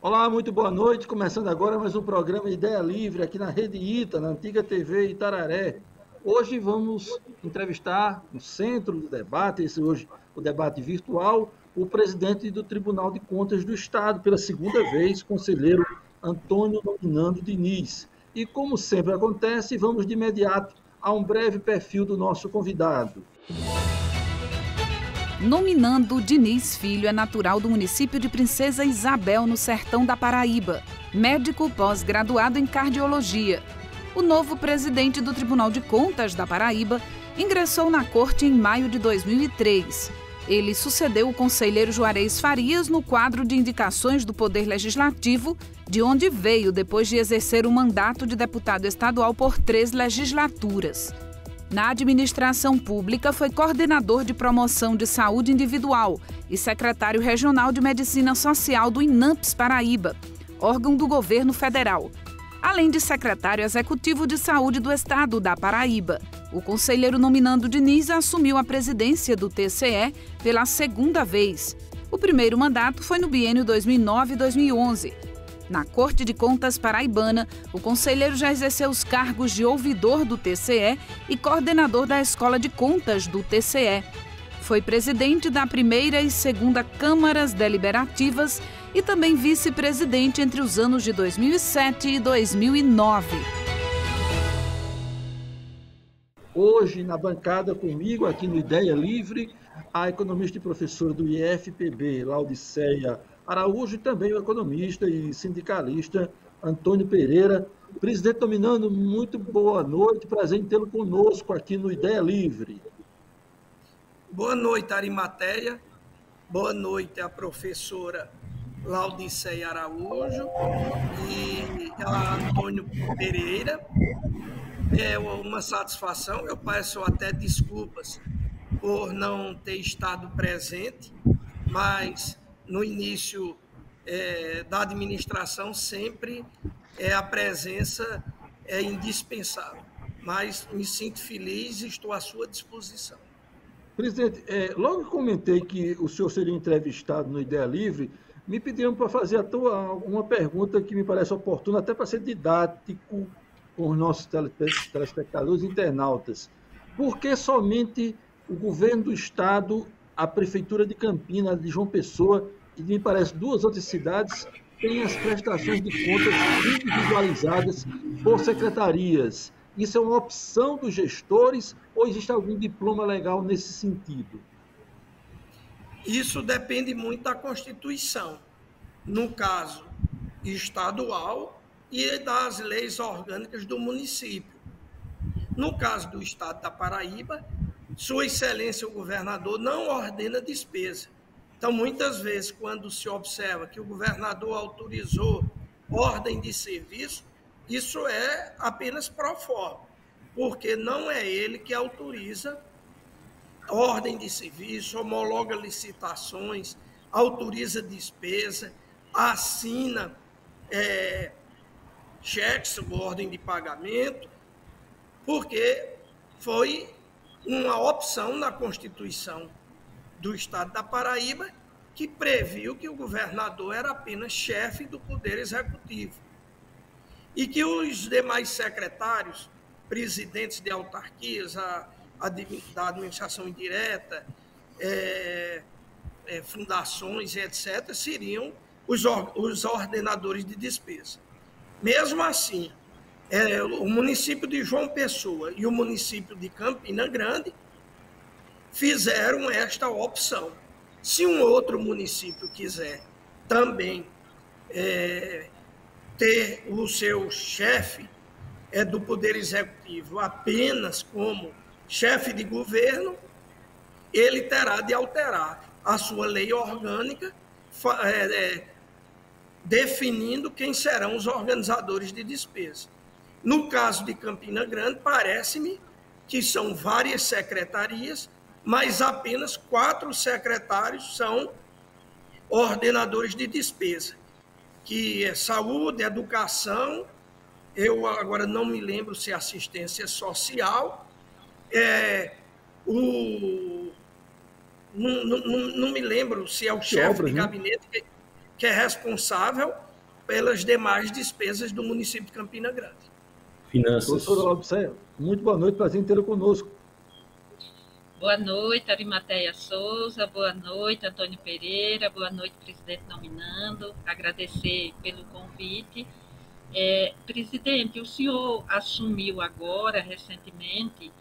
Olá, muito boa noite. Começando agora mais um programa Ideia Livre aqui na Rede Ita, na antiga TV Itararé. Hoje vamos entrevistar no centro do debate, esse hoje o debate virtual, o presidente do Tribunal de Contas do Estado, pela segunda vez, conselheiro Antônio Nominando Diniz. E como sempre acontece, vamos de imediato a um breve perfil do nosso convidado. Nominando Diniz Filho é natural do município de Princesa Isabel, no sertão da Paraíba. Médico pós-graduado em cardiologia. O novo presidente do Tribunal de Contas da Paraíba ingressou na corte em maio de 2003. Ele sucedeu o conselheiro Juarez Farias no quadro de indicações do Poder Legislativo, de onde veio depois de exercer o mandato de deputado estadual por 3 legislaturas. Na administração pública, foi coordenador de promoção de saúde individual e secretário regional de medicina social do INAMPS Paraíba, órgão do governo federal, além de secretário executivo de saúde do estado da Paraíba. O conselheiro Nominando Diniz assumiu a presidência do TCE pela segunda vez. O primeiro mandato foi no biênio 2009-2011. Na Corte de Contas paraibana, o conselheiro já exerceu os cargos de ouvidor do TCE e coordenador da Escola de Contas do TCE. Foi presidente da primeira e segunda Câmaras Deliberativas e também vice-presidente entre os anos de 2007 e 2009. Hoje, na bancada comigo, aqui no Ideia Livre, a economista e professora do IFPB, Laudiceia Araújo, e também o economista e sindicalista Antônio Pereira. Presidente Nominando, muito boa noite, prazer em tê-lo conosco aqui no Ideia Livre. Boa noite, Arimateia. Boa noite à professora Laudiceia Araújo e a Antônio Pereira. É uma satisfação, eu peço até desculpas por não ter estado presente, mas no início da administração sempre a presença é indispensável. Mas me sinto feliz e estou à sua disposição. Presidente, logo que comentei que o senhor seria entrevistado no Ideia Livre, me pediram para fazer uma pergunta que me parece oportuna, até para ser didático com os nossos telespectadores e internautas. Por que somente o governo do Estado, a Prefeitura de Campinas, de João Pessoa, e me parece 2 outras cidades, têm as prestações de contas individualizadas por secretarias? Isso é uma opção dos gestores ou existe algum diploma legal nesse sentido? Isso depende muito da Constituição, no caso estadual e das leis orgânicas do município. No caso do estado da Paraíba, Sua Excelência o governador não ordena despesa. Então, muitas vezes, quando se observa que o governador autorizou ordem de serviço, isso é apenas pro forma, porque não é ele que autoriza ordem de serviço, homologa licitações, autoriza despesa, assina cheques ou ordem de pagamento, porque foi uma opção na Constituição do Estado da Paraíba que previu que o governador era apenas chefe do Poder Executivo e que os demais secretários, presidentes de autarquias, da administração indireta, fundações, etc., seriam os ordenadores de despesa. Mesmo assim, o município de João Pessoa e o município de Campina Grande fizeram esta opção. Se um outro município quiser também ter o seu chefe do Poder Executivo apenas como chefe de governo, ele terá de alterar a sua lei orgânica, definindo quem serão os organizadores de despesa. No caso de Campina Grande, parece-me que são várias secretarias, mas apenas 4 secretários são ordenadores de despesa, que é saúde, educação, eu agora não me lembro se é assistência social, não me lembro se é o chefe de gabinete que é responsável, pelas demais despesas do município de Campina Grande. Finanças. Professor Obser, muito boa noite, prazer em tê-lo conosco. Boa noite, Arimateia Souza, boa noite, Antônio Pereira, boa noite, presidente nominando, agradecer pelo convite. Presidente, o senhor assumiu agora, recentemente,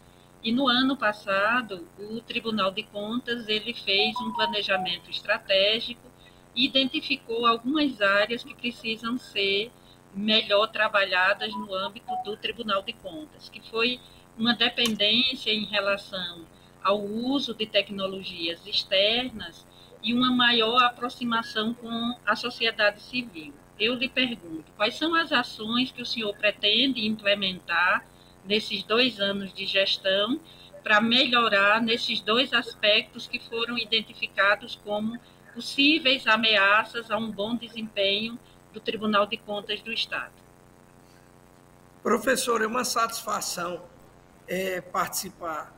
e no ano passado, o Tribunal de Contas ele fez um planejamento estratégico e identificou algumas áreas que precisam ser melhor trabalhadas no âmbito do Tribunal de Contas, que foi uma dependência em relação ao uso de tecnologias externas e uma maior aproximação com a sociedade civil. Eu lhe pergunto, quais são as ações que o senhor pretende implementar nesses 2 anos de gestão para melhorar nesses 2 aspectos que foram identificados como possíveis ameaças a um bom desempenho do Tribunal de Contas do Estado? Professor, é uma satisfação participar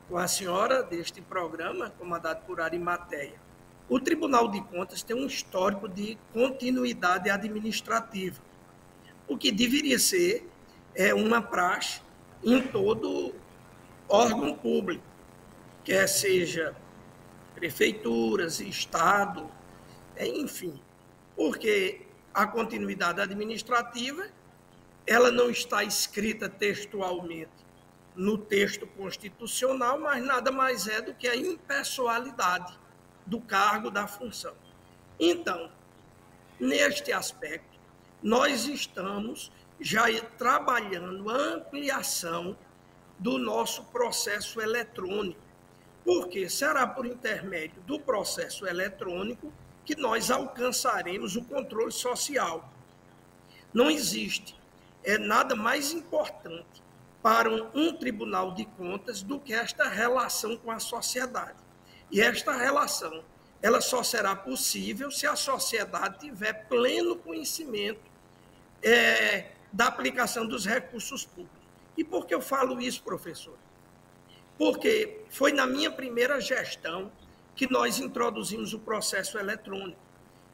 com a senhora deste programa, comandado por Arimateia. O Tribunal de Contas tem um histórico de continuidade administrativa, o que deveria ser uma praxe em todo órgão público, quer seja prefeituras, Estado, enfim, porque a continuidade administrativa ela não está escrita textualmente no texto constitucional, mas nada mais é do que a impessoalidade do cargo, da função. Então, neste aspecto, nós estamos já trabalhando a ampliação do nosso processo eletrônico, porque será por intermédio do processo eletrônico que nós alcançaremos o controle social. Não existe nada mais importante para um Tribunal de Contas do que esta relação com a sociedade. E esta relação, ela só será possível se a sociedade tiver pleno conhecimento da aplicação dos recursos públicos. E por que eu falo isso, professor? Porque foi na minha primeira gestão que nós introduzimos o processo eletrônico.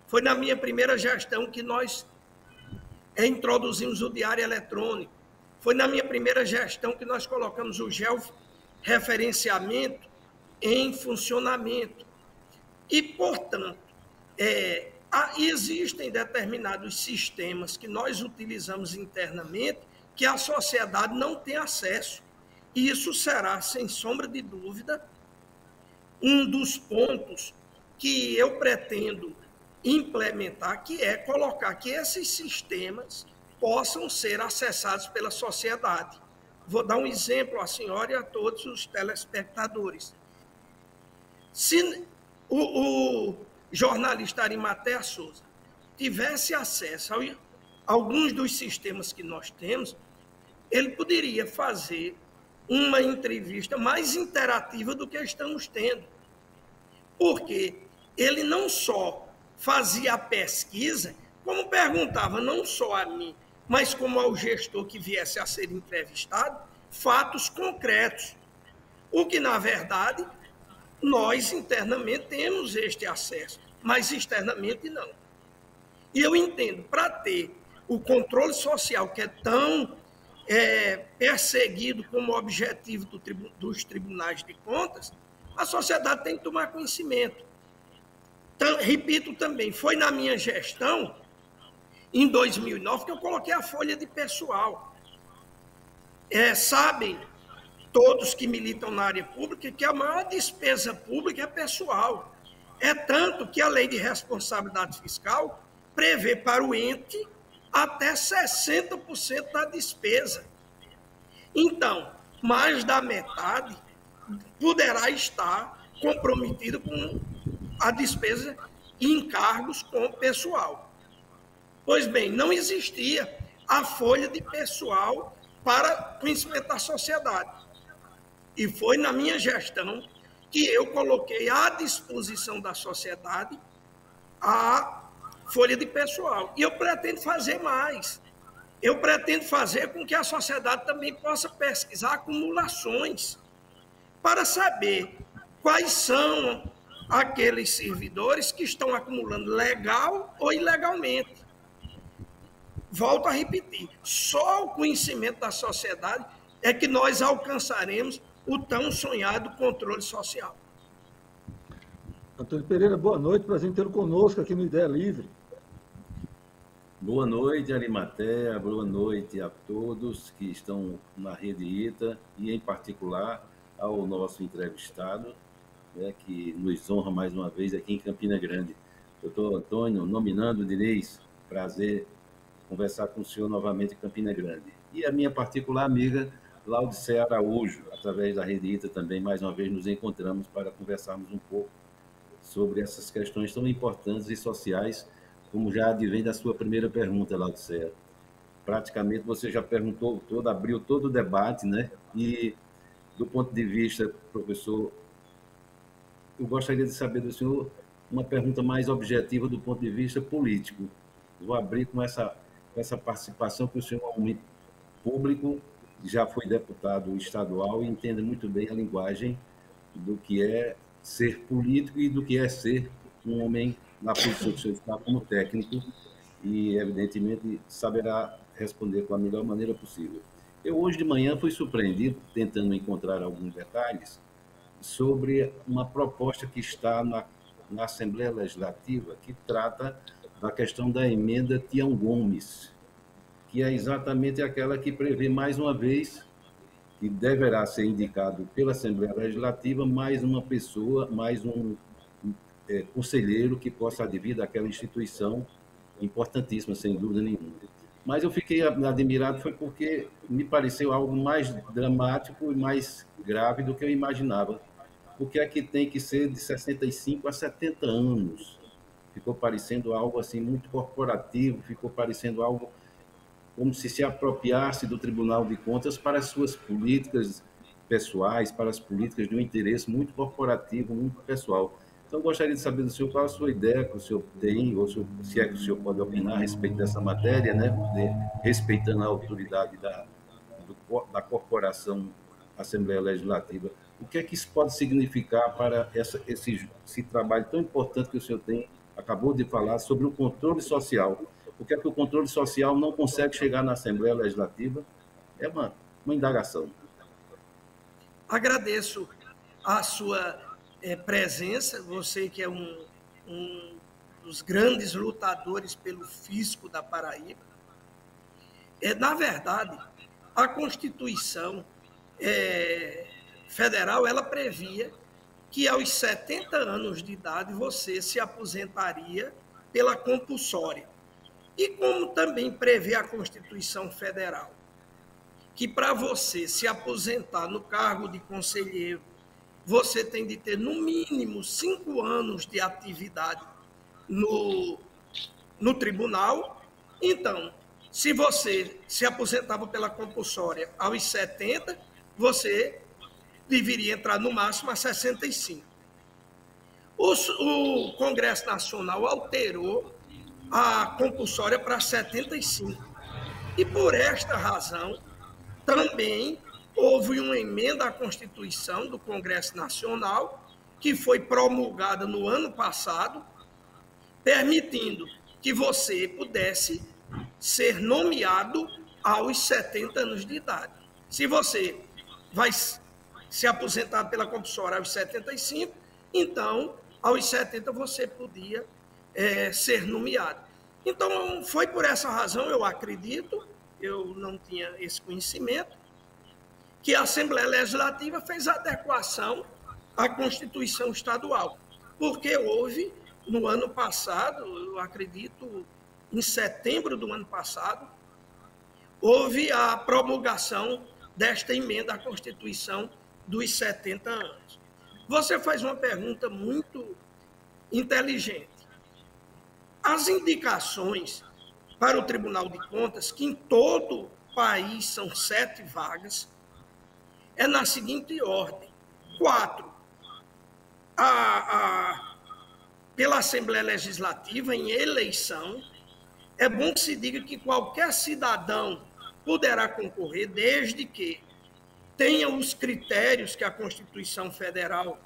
Foi na minha primeira gestão que nós introduzimos o diário eletrônico. Foi na minha primeira gestão que nós colocamos o georreferenciamento em funcionamento. E, portanto, existem determinados sistemas que nós utilizamos internamente que a sociedade não tem acesso. E isso será, sem sombra de dúvida, um dos pontos que eu pretendo implementar, que é colocar que esses sistemas possam ser acessados pela sociedade. Vou dar um exemplo à senhora e a todos os telespectadores. Se o jornalista Arimateia Souza tivesse acesso a alguns dos sistemas que nós temos, ele poderia fazer uma entrevista mais interativa do que estamos tendo. Porque ele não só fazia a pesquisa, como perguntava não só a mim, mas como ao gestor que viesse a ser entrevistado, fatos concretos. O que, na verdade, nós internamente temos este acesso, mas externamente não. E eu entendo, para ter o controle social que é tão perseguido como objetivo dos tribunais de contas, a sociedade tem que tomar conhecimento. Então, repito também, foi na minha gestão, em 2009, que eu coloquei a folha de pessoal. Sabem todos que militam na área pública que a maior despesa pública é pessoal. É tanto que a lei de responsabilidade fiscal prevê para o ente até 60% da despesa. Então, mais da metade poderá estar comprometido com a despesa e encargos com o pessoal. Pois bem, não existia a folha de pessoal para conhecimento da sociedade. E foi na minha gestão que eu coloquei à disposição da sociedade a folha de pessoal. E eu pretendo fazer mais. Eu pretendo fazer com que a sociedade também possa pesquisar acumulações para saber quais são aqueles servidores que estão acumulando legal ou ilegalmente. volto a repetir, só o conhecimento da sociedade é que nós alcançaremos o tão sonhado controle social. Antônio Pereira, boa noite, prazer em tê-lo conosco aqui no Ideia Livre. Boa noite, Arimatea, boa noite a todos que estão na Rede ITA e, em particular, ao nosso entrevistado, né, que nos honra mais uma vez aqui em Campina Grande. Doutor Antônio Nominando Diniz, prazer conversar com o senhor novamente em Campina Grande. E a minha particular amiga, Laudicea Araújo, através da Rede ITA também, mais uma vez nos encontramos para conversarmos um pouco sobre essas questões tão importantes e sociais, como já advém da sua primeira pergunta, Laudicea. Praticamente você já perguntou todo, abriu todo o debate, né? E, do ponto de vista, professor, eu gostaria de saber do senhor uma pergunta mais objetiva do ponto de vista político. Vou abrir com essa participação, que o senhor é um homem público, já foi deputado estadual e entende muito bem a linguagem do que é ser político e do que é ser um homem na posição que o senhor está como técnico e, evidentemente, saberá responder com a melhor maneira possível. Eu, hoje de manhã, fui surpreendido, tentando encontrar alguns detalhes, sobre uma proposta que está na Assembleia Legislativa, que trata da questão da emenda Tião Gomes, que é exatamente aquela que prevê, mais uma vez, que deverá ser indicado pela Assembleia Legislativa mais uma pessoa, mais um conselheiro que possa advir daquela instituição importantíssima, sem dúvida nenhuma. Mas eu fiquei admirado foi porque me pareceu algo mais dramático e mais grave do que eu imaginava. Porque é que tem que ser de 65 a 70 anos. Ficou parecendo algo assim muito corporativo, ficou parecendo algo como se apropriasse do Tribunal de Contas para as suas políticas pessoais, para as políticas de um interesse muito corporativo, muito pessoal. Então, eu gostaria de saber do senhor qual a sua ideia que o senhor tem, ou se é que o senhor pode opinar a respeito dessa matéria, né? Respeitando a autoridade da corporação Assembleia Legislativa. O que é que isso pode significar para esse trabalho tão importante que o senhor acabou de falar sobre o controle social? Por que é que o controle social não consegue chegar na Assembleia Legislativa? É uma indagação. Agradeço a sua presença, você que é um dos grandes lutadores pelo fisco da Paraíba. Na verdade, a Constituição Federal, ela previa que aos 70 anos de idade você se aposentaria pela compulsória. E como também prevê a Constituição Federal, que para você se aposentar no cargo de conselheiro, você tem de ter no mínimo 5 anos de atividade no tribunal. Então, se você se aposentava pela compulsória aos 70, você deveria entrar no máximo a 65. O Congresso Nacional alterou a compulsória para 75. E por esta razão, também houve uma emenda à Constituição do Congresso Nacional, que foi promulgada no ano passado, permitindo que você pudesse ser nomeado aos 70 anos de idade. Se você vai se aposentar pela compulsória aos 75, então, aos 70 você podia ser nomeado. Então, foi por essa razão, eu acredito, eu não tinha esse conhecimento, que a Assembleia Legislativa fez a adequação à Constituição Estadual, porque houve, no ano passado, eu acredito, em setembro do ano passado, houve a promulgação desta emenda à Constituição dos 70 anos. Você faz uma pergunta muito inteligente. As indicações para o Tribunal de Contas, que em todo o país são 7 vagas, é na seguinte ordem: 4, pela Assembleia Legislativa, em eleição. É bom que se diga que qualquer cidadão poderá concorrer, desde que tenha os critérios que a Constituição Federal,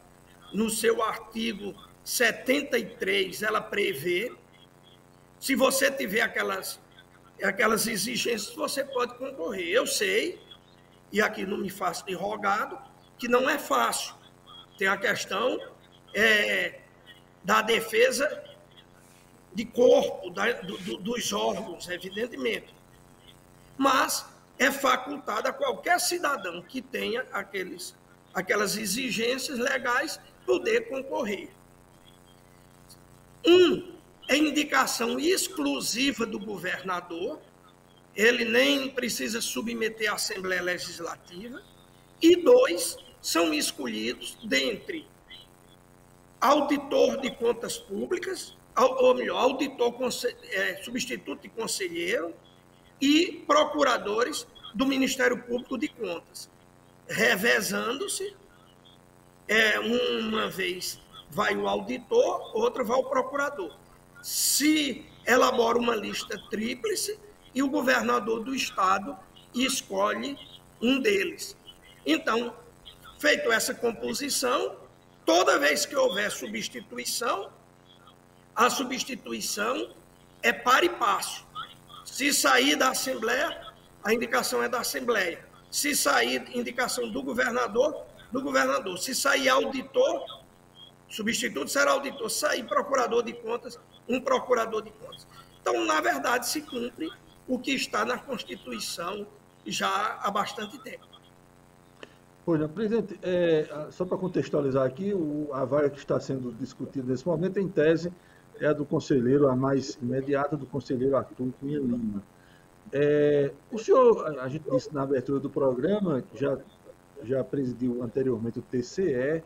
no seu artigo 73, ela prevê. Se você tiver aquelas aquelas exigências, você pode concorrer. Eu sei, e aqui não me faço de rogado, que não é fácil. Tem a questão da defesa de corpo, dos órgãos, evidentemente. Mas é facultado a qualquer cidadão que tenha aquelas exigências legais poder concorrer. É indicação exclusiva do governador, ele nem precisa submeter à Assembleia Legislativa, e 2, são escolhidos dentre auditor de contas públicas, ou melhor, auditor substituto de conselheiro e procuradores do Ministério Público de Contas, revezando-se, uma vez vai o auditor, outra vai o procurador. Se elabora uma lista tríplice e o governador do estado escolhe um deles. Então, feito essa composição, toda vez que houver substituição, a substituição é par e passo. Se sair da Assembleia, a indicação é da Assembleia. Se sair indicação do governador, do governador. Se sair auditor, substituto será auditor. Se sair procurador de contas, um procurador de contas. Então, na verdade, se cumpre o que está na Constituição já há bastante tempo. Pois não, presidente, só para contextualizar aqui, a vaga que está sendo discutida nesse momento, em tese, é a do conselheiro, a mais imediata, do conselheiro Arthur Cunha Lima. O senhor, a gente disse na abertura do programa, que já presidiu anteriormente o TCE,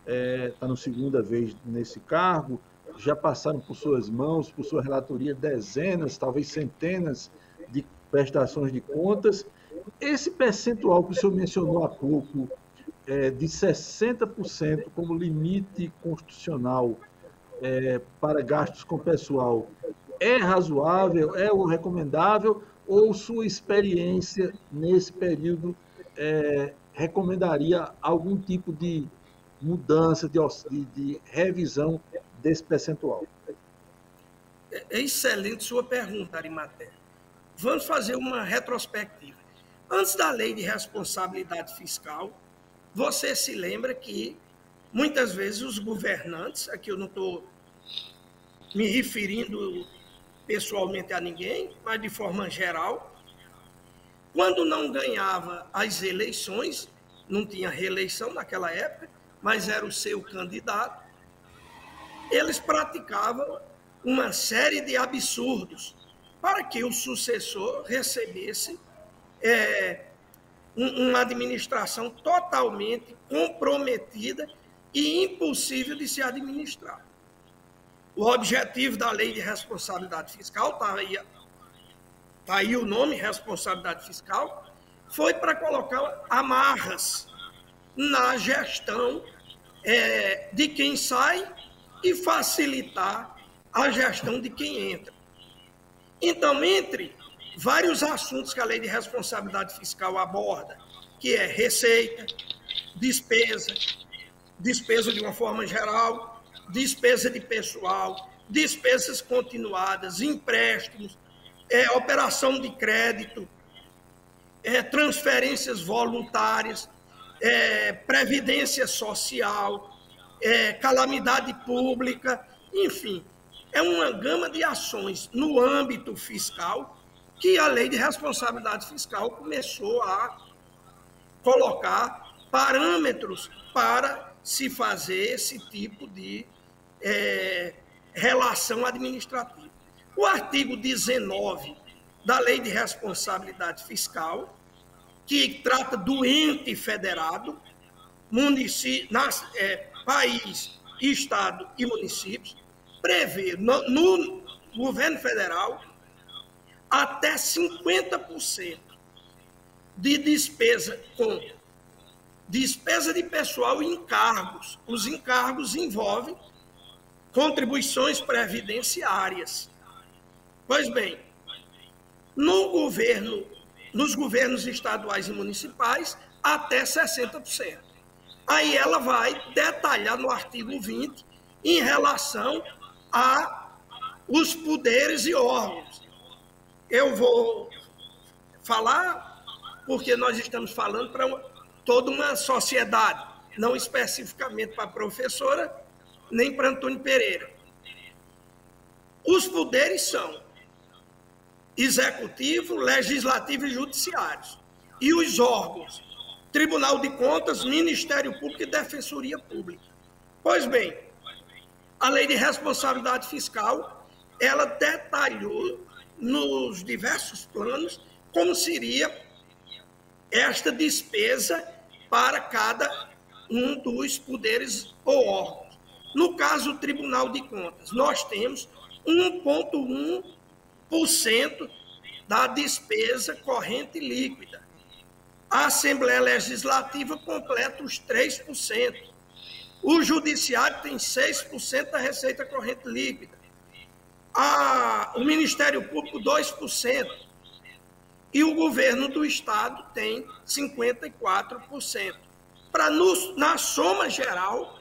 está na segunda vez nesse cargo, já passaram por suas mãos, por sua relatoria, dezenas, talvez centenas de prestações de contas. Esse percentual que o senhor mencionou há pouco, de 60% como limite constitucional para gastos com pessoal, é razoável, é o recomendável, ou sua experiência nesse período recomendaria algum tipo de mudança, de revisão desse percentual? É excelente sua pergunta, Arimatea. Vamos fazer uma retrospectiva. Antes da lei de responsabilidade fiscal, você se lembra que muitas vezes os governantes, aqui eu não estou me referindo pessoalmente a ninguém, mas de forma geral, quando não ganhava as eleições, não tinha reeleição naquela época, mas era o seu candidato, eles praticavam uma série de absurdos para que o sucessor recebesse uma administração totalmente comprometida e impossível de se administrar. O objetivo da lei de responsabilidade fiscal, está aí o nome, responsabilidade fiscal, foi para colocar amarras na gestão de quem sai e facilitar a gestão de quem entra. Então, entre vários assuntos que a lei de responsabilidade fiscal aborda, que é receita, despesa de uma forma geral, despesa de pessoal, despesas continuadas, empréstimos, operação de crédito, transferências voluntárias, previdência social, calamidade pública, enfim, é uma gama de ações no âmbito fiscal que a lei de responsabilidade fiscal começou a colocar parâmetros para se fazer esse tipo de relação administrativa. O artigo 19 da lei de responsabilidade fiscal, que trata do ente federado, país, estado e municípios, prevê no governo federal até 50% de despesa com despesa de pessoal e encargos. Os encargos envolvem contribuições previdenciárias. Pois bem, nos governos estaduais e municipais, até 60%. Aí ela vai detalhar no artigo 20 em relação a os poderes e órgãos. eu vou falar porque nós estamos falando para toda uma sociedade, não especificamente para a professora, nem para Antônio Pereira. Os poderes são executivo, legislativo e judiciários. E os órgãos, Tribunal de Contas, Ministério Público e Defensoria Pública. Pois bem, a Lei de Responsabilidade Fiscal, ela detalhou nos diversos planos como seria esta despesa para cada um dos poderes ou órgãos. No caso do Tribunal de Contas, nós temos 1,1% da despesa corrente líquida. A Assembleia Legislativa completa os 3%. O Judiciário tem 6% da receita corrente líquida. O Ministério Público, 2%. E o governo do Estado tem 54%. Na soma geral,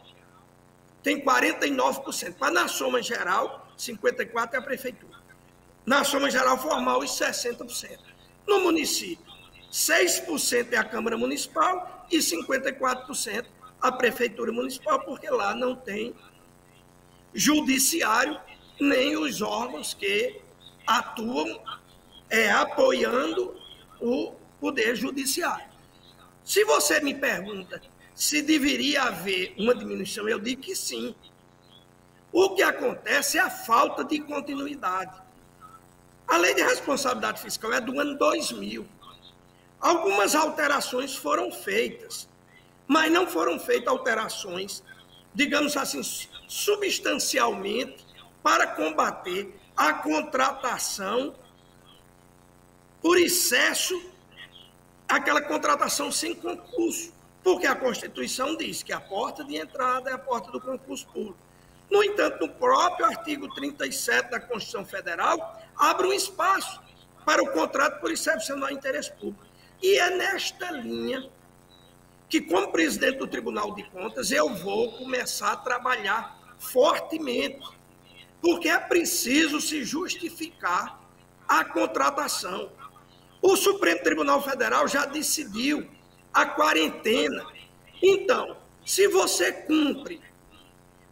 tem 49%. Para na soma geral, 54% é a prefeitura. Na soma geral formal, os 60%. No município, 6% é a Câmara Municipal e 54% a Prefeitura Municipal, porque lá não tem judiciário, nem os órgãos que atuam apoiando o Poder Judiciário. Se você me pergunta se deveria haver uma diminuição, eu digo que sim. O que acontece é a falta de continuidade. A Lei de Responsabilidade Fiscal é do ano 2000. Algumas alterações foram feitas, mas não foram feitas alterações, digamos assim, substancialmente para combater a contratação por excesso, aquela contratação sem concurso, porque a Constituição diz que a porta de entrada é a porta do concurso público. No entanto, no próprio artigo 37 da Constituição Federal, abre um espaço para o contrato por excepcional interesse público. E é nesta linha que, como presidente do Tribunal de Contas, eu vou começar a trabalhar fortemente, porque é preciso se justificar a contratação. O Supremo Tribunal Federal já decidiu a quarentena. Então, se você cumpre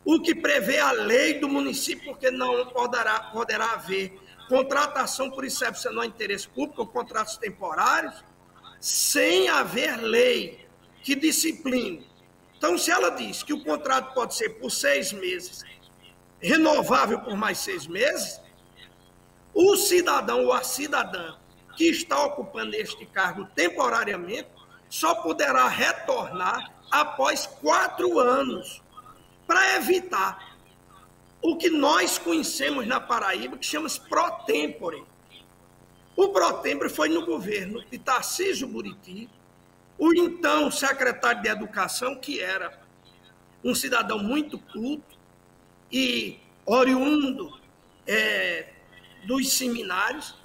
o que prevê a lei do município, porque não poderá haver contratação por excepcional interesse público ou contratos temporários, sem haver lei que discipline. Então, se ela diz que o contrato pode ser por 6 meses, renovável por mais 6 meses, o cidadão ou a cidadã que está ocupando este cargo temporariamente só poderá retornar após 4 anos, para evitar o que nós conhecemos na Paraíba, que chama-se pro tempore. O pro tempore foi no governo de Tarcísio Buriti, o então secretário de Educação, que era um cidadão muito culto e oriundo dos seminários.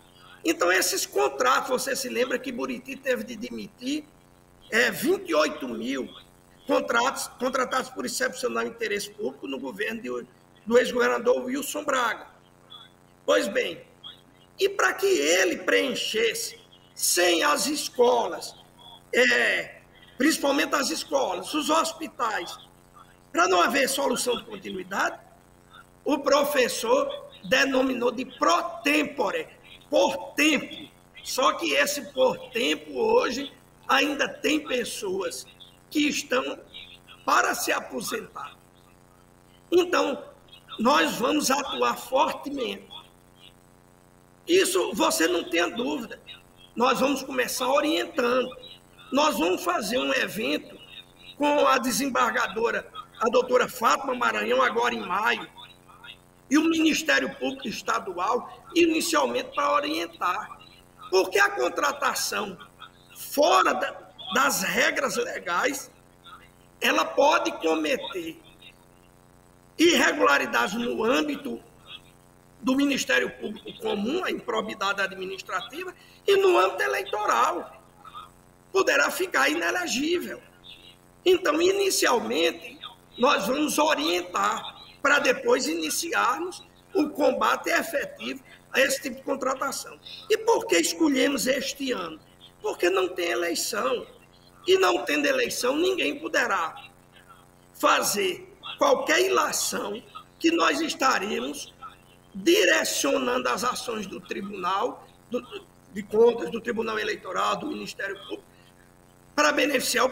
Então, esses contratos, você se lembra que Buriti teve de demitir 28 mil contratados por excepcional interesse público no governo do ex-governador Wilson Braga. Pois bem, e para que ele preenchesse sem as escolas, principalmente as escolas, os hospitais, para não haver solução de continuidade, o professor denominou de pro tempore, por tempo. Só que esse por tempo hoje ainda tem pessoas que estão para se aposentar. Então, nós vamos atuar fortemente. Isso você não tenha dúvida. Nós vamos começar orientando. Nós vamos fazer um evento com a desembargadora, a doutora Fátima Maranhão, agora em maio, e o Ministério Público Estadual, inicialmente para orientar. Porque a contratação fora das regras legais, ela pode cometer irregularidades no âmbito do Ministério Público Comum, a improbidade administrativa, e no âmbito eleitoral. Poderá ficar inelegível. Então, inicialmente, nós vamos orientar para depois iniciarmos o combate efetivo a esse tipo de contratação. E por que escolhemos este ano? Porque não tem eleição. E não tendo eleição, ninguém poderá fazer qualquer ilação que nós estaríamos direcionando as ações do Tribunal de Contas, do Tribunal Eleitoral, do Ministério Público, para beneficiar ou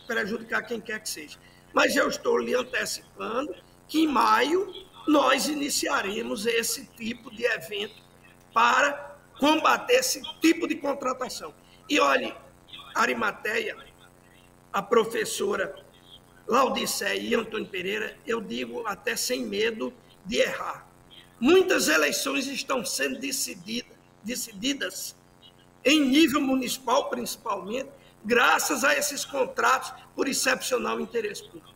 prejudicar quem quer que seja. Mas eu estou lhe antecipando que em maio nós iniciaremos esse tipo de evento para combater esse tipo de contratação. E olhe, Arimateia, a professora Laudicéia e Antônio Pereira, eu digo até sem medo de errar. Muitas eleições estão sendo decididas em nível municipal, principalmente, graças a esses contratos por excepcional interesse público.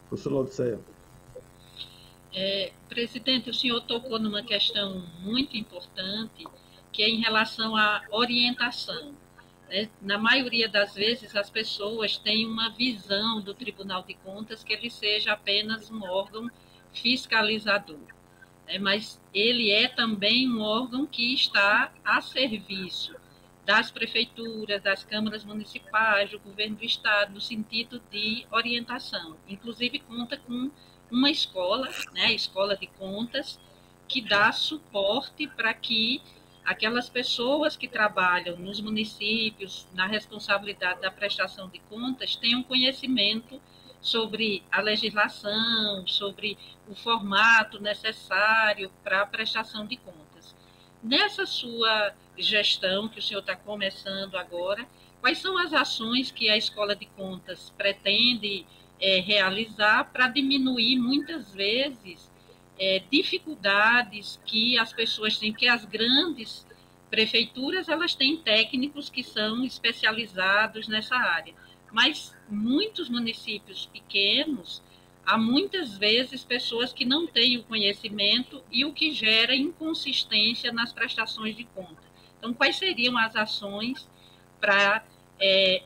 Professor Laudicéia. Presidente, o senhor tocou numa questão muito importante, que é em relação à orientação. Na maioria das vezes, as pessoas têm uma visão do Tribunal de Contas que ele seja apenas um órgão fiscalizador, mas ele é também um órgão que está a serviço das prefeituras, das câmaras municipais, do governo do estado, no sentido de orientação. Inclusive, conta com uma escola, a Escola de Contas, que dá suporte para que aquelas pessoas que trabalham nos municípios, na responsabilidade da prestação de contas, tenham conhecimento sobre a legislação, sobre o formato necessário para a prestação de contas. Nessa sua gestão, que o senhor está começando agora, quais são as ações que a Escola de Contas pretende realizar para diminuir, muitas vezes, dificuldades que as pessoas têm, que as grandes prefeituras elas têm técnicos que são especializados nessa área, mas muitos municípios pequenos, há muitas vezes pessoas que não têm o conhecimento e o que gera inconsistência nas prestações de conta. Então, quais seriam as ações para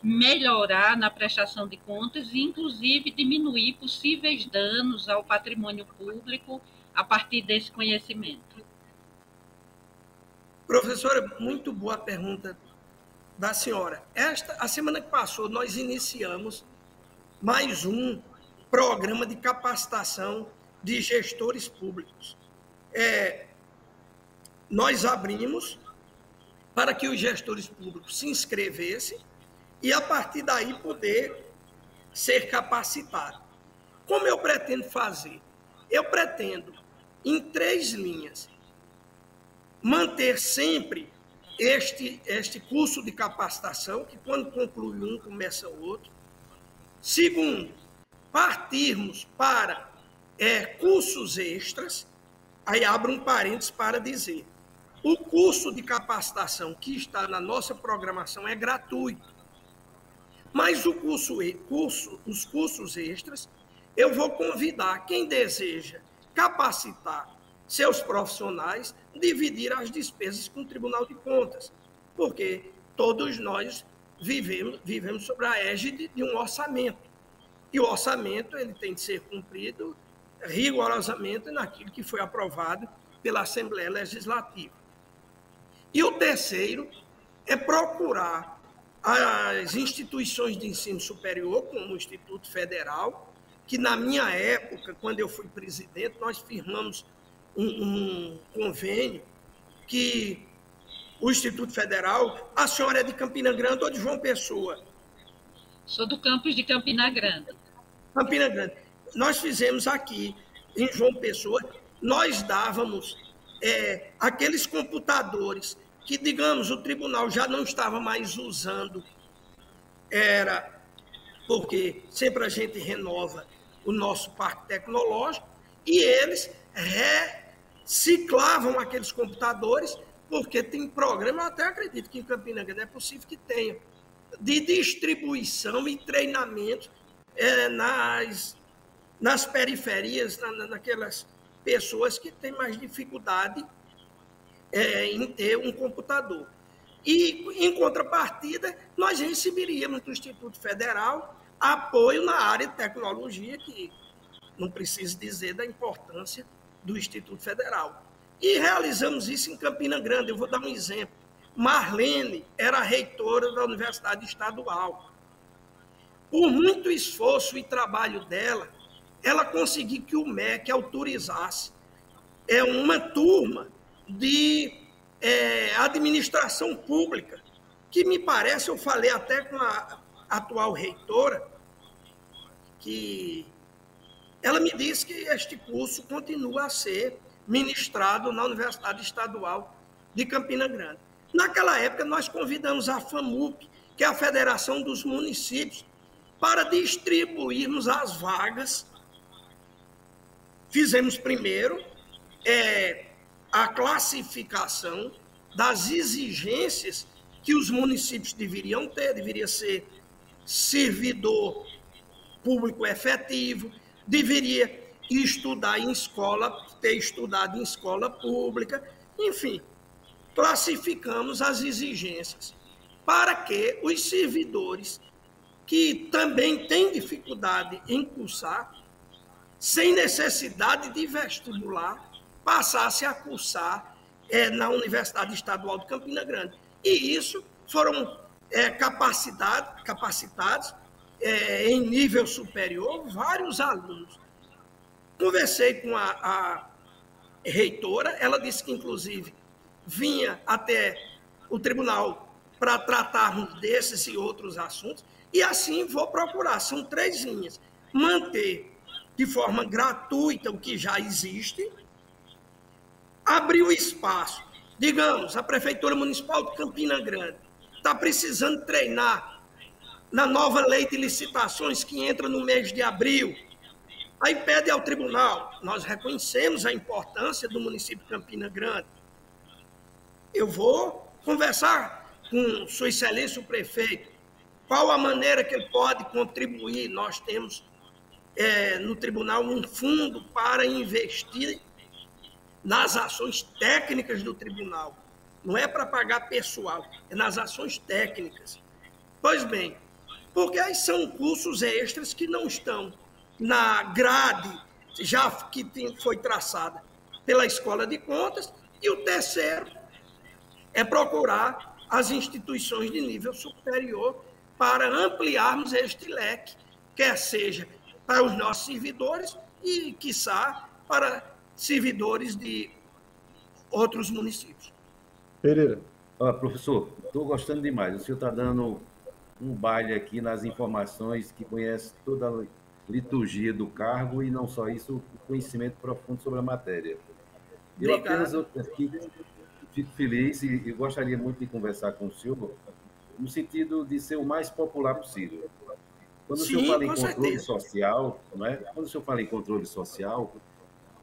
melhorar na prestação de contas e, inclusive, diminuir possíveis danos ao patrimônio público a partir desse conhecimento? Professora, muito boa a pergunta da senhora. A semana que passou, nós iniciamos mais um programa de capacitação de gestores públicos. Nós abrimos para que os gestores públicos se inscrevessem e, a partir daí, poder ser capacitado. Como eu pretendo fazer? Eu pretendo, em 3 linhas, manter sempre este curso de capacitação, que quando conclui um, começa o outro. Segundo, partirmos para cursos extras, aí abro um parênteses para dizer, o curso de capacitação que está na nossa programação é gratuito, mas os cursos extras, eu vou convidar quem deseja capacitar seus profissionais, dividir as despesas com o Tribunal de Contas, porque todos nós vivemos sobre a égide de um orçamento. E o orçamento ele tem de ser cumprido rigorosamente naquilo que foi aprovado pela Assembleia Legislativa. E o terceiro é procurar as instituições de ensino superior, como o Instituto Federal, que na minha época, quando eu fui presidente, nós firmamos um convênio que o Instituto Federal, a senhora é de Campina Grande ou de João Pessoa? Sou do campus de Campina Grande. Campina Grande. Nós fizemos aqui, em João Pessoa, nós dávamos aqueles computadores que, digamos, o tribunal já não estava mais usando, era porque sempre a gente renova o nosso parque tecnológico, e eles reciclavam aqueles computadores, porque tem programa, eu até acredito que em Campina Grande é possível que tenha, de distribuição e treinamento nas periferias, naquelas pessoas que têm mais dificuldade em ter um computador. E, em contrapartida, nós receberíamos do Instituto Federal apoio na área de tecnologia, que não preciso dizer da importância do Instituto Federal. E realizamos isso em Campina Grande. Eu vou dar um exemplo. Marlene era reitora da Universidade Estadual. Por muito esforço e trabalho dela, ela conseguiu que o MEC autorizasse uma turma de administração pública, que me parece, eu falei até com a atual reitora, que ela me disse que este curso continua a ser ministrado na Universidade Estadual de Campina Grande. Naquela época, nós convidamos a FAMUP, que é a Federação dos Municípios, para distribuirmos as vagas. Fizemos primeiro a classificação das exigências que os municípios deveriam ter, deveria ser servidor público efetivo, deveria estudar em escola, ter estudado em escola pública, enfim, classificamos as exigências para que os servidores que também têm dificuldade em cursar, sem necessidade de vestibular, passassem a cursar na Universidade Estadual de Campina Grande. E isso foram capacitados em nível superior vários alunos. Conversei com a reitora, ela disse que, inclusive, vinha até o tribunal para tratarmos desses e outros assuntos, e assim vou procurar. São 3 linhas. Manter de forma gratuita o que já existe, abrir o espaço. Digamos, a Prefeitura Municipal de Campina Grande está precisando treinar na nova lei de licitações que entra no mês de abril. Aí pede ao tribunal. Nós reconhecemos a importância do município de Campina Grande. Eu vou conversar com Sua Excelência o prefeito, qual a maneira que ele pode contribuir. Nós temos no tribunal um fundo para investir nas ações técnicas do tribunal. Não é para pagar pessoal, é nas ações técnicas. Pois bem, porque aí são cursos extras que não estão na grade já que foi traçada pela Escola de Contas, e o terceiro é procurar as instituições de nível superior para ampliarmos este leque, quer seja para os nossos servidores e, quiçá, para servidores de outros municípios. Pereira. Professor, estou gostando demais. O senhor está dando um baile aqui nas informações, que conhece toda a liturgia do cargo e, não só isso, o conhecimento profundo sobre a matéria. Eu apenas aqui fico feliz e gostaria muito de conversar com o senhor no sentido de ser o mais popular possível. Quando o senhor fala em controle social, não é? Quando o senhor fala em controle social,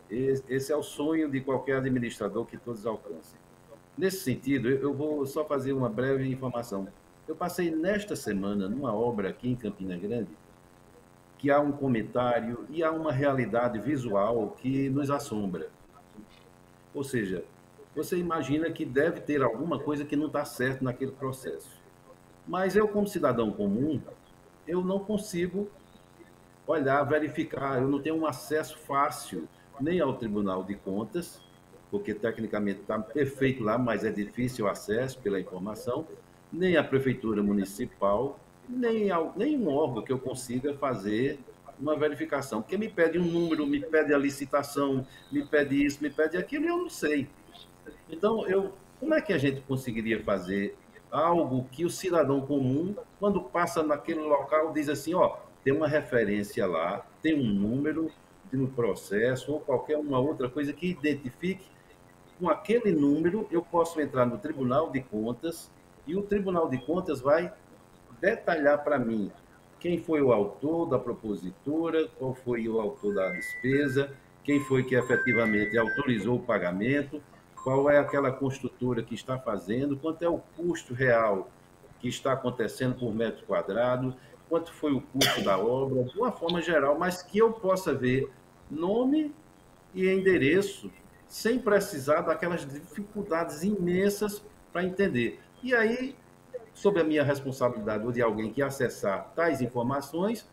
esse é o sonho de qualquer administrador que todos alcancem. Nesse sentido, eu vou só fazer uma breve informação. Eu passei nesta semana numa obra aqui em Campina Grande, que há um comentário e há uma realidade visual que nos assombra. Ou seja, você imagina que deve ter alguma coisa que não está certo naquele processo. Mas eu, como cidadão comum, eu não consigo olhar, verificar, eu não tenho um acesso fácil nem ao Tribunal de Contas, porque tecnicamente está perfeito lá, mas é difícil o acesso pela informação, nem à Prefeitura Municipal, nem um órgão que eu consiga fazer uma verificação, porque me pede um número, me pede a licitação, me pede isso, me pede aquilo, e eu não sei. Então, como é que a gente conseguiria fazer algo que o cidadão comum, quando passa naquele local, diz assim, tem uma referência lá, tem um número no processo, ou qualquer uma outra coisa que identifique, com aquele número, eu posso entrar no Tribunal de Contas, e o Tribunal de Contas vai detalhar para mim quem foi o autor da propositura, qual foi o autor da despesa, quem foi que efetivamente autorizou o pagamento, qual é aquela construtora que está fazendo, quanto é o custo real que está acontecendo por metro quadrado, quanto foi o custo da obra, de uma forma geral, mas que eu possa ver nome e endereço, sem precisar daquelas dificuldades imensas para entender. E aí, sob a minha responsabilidade ou de alguém que acessar tais informações,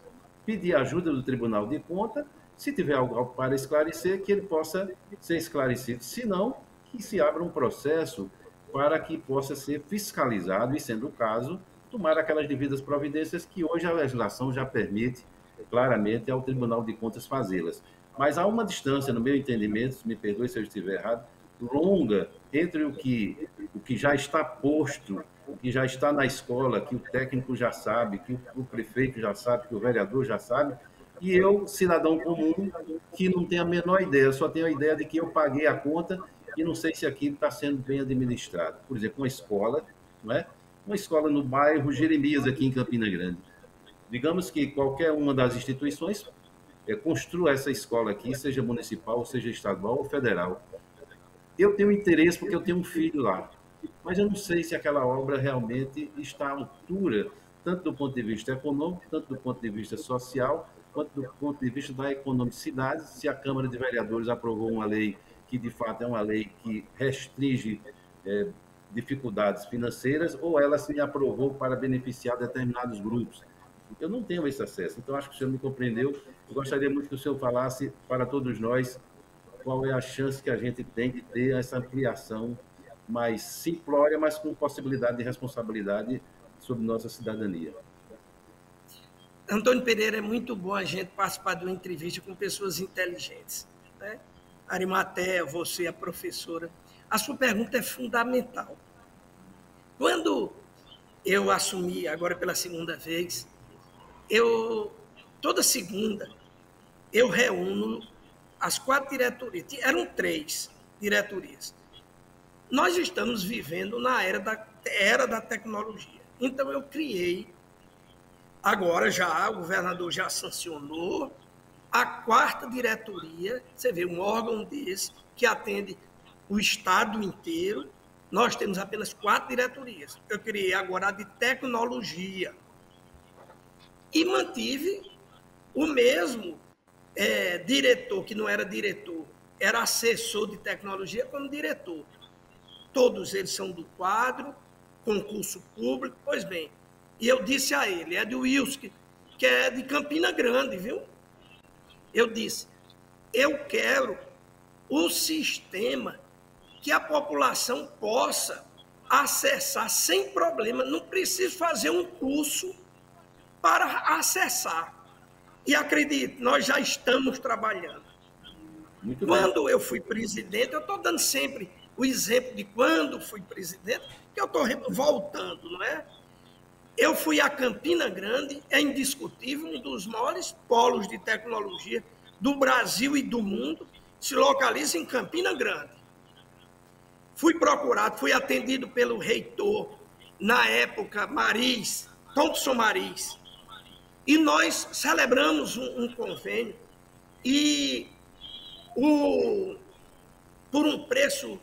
pedir ajuda do Tribunal de Contas, se tiver algo para esclarecer, que ele possa ser esclarecido. Se não, que se abra um processo para que possa ser fiscalizado e, sendo o caso, tomar aquelas devidas providências que hoje a legislação já permite claramente ao Tribunal de Contas fazê-las. Mas há uma distância, no meu entendimento, me perdoe se eu estiver errado, longa entre o que já está posto, o que já está na escola, que o técnico já sabe, que o prefeito já sabe, que o vereador já sabe, e eu, cidadão comum, que não tenho a menor ideia, só tenho a ideia de que eu paguei a conta e não sei se aquilo está sendo bem administrado. Por exemplo, uma escola, não é? Uma escola no bairro Jeremias, aqui em Campina Grande. Digamos que qualquer uma das instituições construa essa escola aqui, seja municipal, seja estadual ou federal. Eu tenho interesse porque eu tenho um filho lá, mas eu não sei se aquela obra realmente está à altura, tanto do ponto de vista econômico, tanto do ponto de vista social, quanto do ponto de vista da economicidade, se a Câmara de Vereadores aprovou uma lei que, de fato, é uma lei que restringe dificuldades financeiras, ou ela se aprovou para beneficiar determinados grupos. Eu não tenho esse acesso, então acho que o senhor me compreendeu. Eu gostaria muito que o senhor falasse para todos nós qual é a chance que a gente tem de ter essa ampliação mais simplória, mas com possibilidade de responsabilidade sobre nossa cidadania. Antônio Pereira, é muito bom a gente participar de uma entrevista com pessoas inteligentes, né? Arimatea, você, a professora, a sua pergunta é fundamental. Quando eu assumi, agora pela segunda vez, toda segunda, eu reúno as 4 diretorias, eram 3 diretorias. Nós estamos vivendo na era da tecnologia. Então, eu criei, agora já, o governador já sancionou, a 4ª diretoria, você vê, um órgão desse, que atende o estado inteiro. Nós temos apenas 4 diretorias. Eu criei agora a de tecnologia. E mantive o mesmo diretor, que não era diretor, era assessor de tecnologia como diretor. Todos eles são do quadro, concurso público, pois bem. E eu disse a ele, é do Wilson, que é de Campina Grande, viu? Eu disse, eu quero o sistema que a população possa acessar sem problema, não preciso fazer um curso para acessar. E acredite, nós já estamos trabalhando. Quando eu fui presidente, eu estou dando sempre o exemplo de quando fui presidente, que eu estou voltando, não é? Eu fui a Campina Grande, é indiscutível, um dos maiores polos de tecnologia do Brasil e do mundo, se localiza em Campina Grande. Fui procurado, fui atendido pelo reitor, na época, Thompson Maris, e nós celebramos um convênio, e por um preço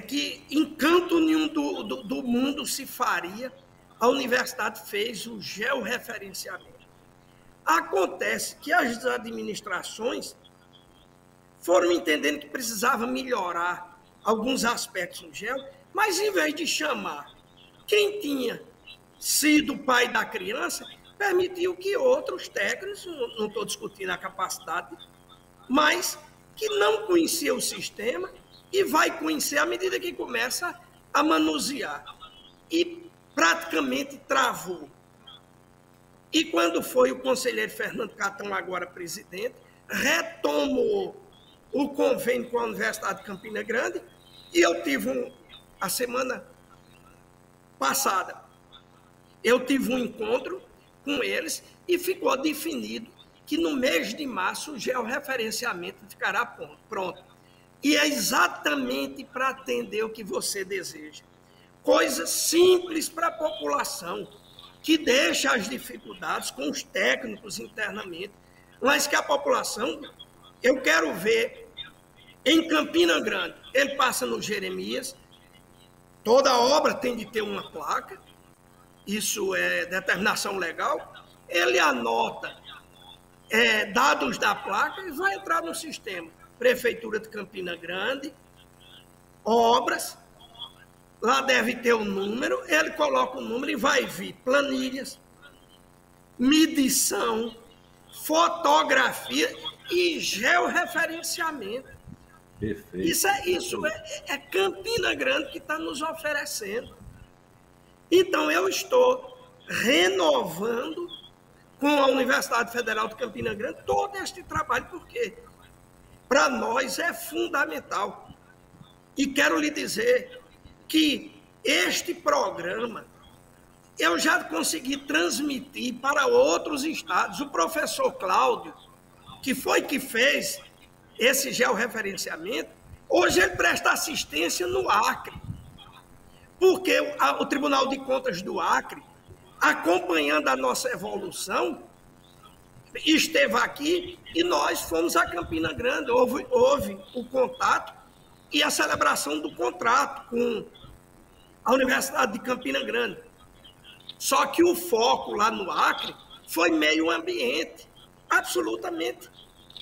que em canto nenhum do mundo se faria, a universidade fez o georreferenciamento. Acontece que as administrações foram entendendo que precisava melhorar alguns aspectos no geo, mas em vez de chamar quem tinha sido pai da criança, permitiu que outros técnicos, não estou discutindo a capacidade, mas que não conhecia o sistema e vai conhecer à medida que começa a manusear. E praticamente travou. E quando foi o conselheiro Fernando Catão, agora presidente, retomou o convênio com a Universidade de Campina Grande, e eu tive a semana passada, eu tive um encontro com eles e ficou definido que no mês de março o georreferenciamento ficará pronto. E é exatamente para atender o que você deseja. Coisas simples para a população, que deixa as dificuldades com os técnicos internamente, mas que a população, eu quero ver em Campina Grande, ele passa no Jeremias, toda obra tem de ter uma placa, isso é determinação legal, ele anota dados da placa e vai entrar no sistema. Prefeitura de Campina Grande, obras, lá deve ter o número, ele coloca o número e vai vir planilhas, medição, fotografia e georreferenciamento. Perfeito. Isso é Campina Grande que está nos oferecendo. Então, eu estou renovando com a Universidade Federal de Campina Grande todo este trabalho, porque para nós é fundamental. E quero lhe dizer que este programa eu já consegui transmitir para outros estados. O professor Cláudio, que fez esse georreferenciamento, hoje ele presta assistência no Acre, porque o Tribunal de Contas do Acre, acompanhando a nossa evolução, esteve aqui e nós fomos a Campina Grande. Houve o contato e a celebração do contrato com a Universidade de Campina Grande. Só que o foco lá no Acre foi meio ambiente, absolutamente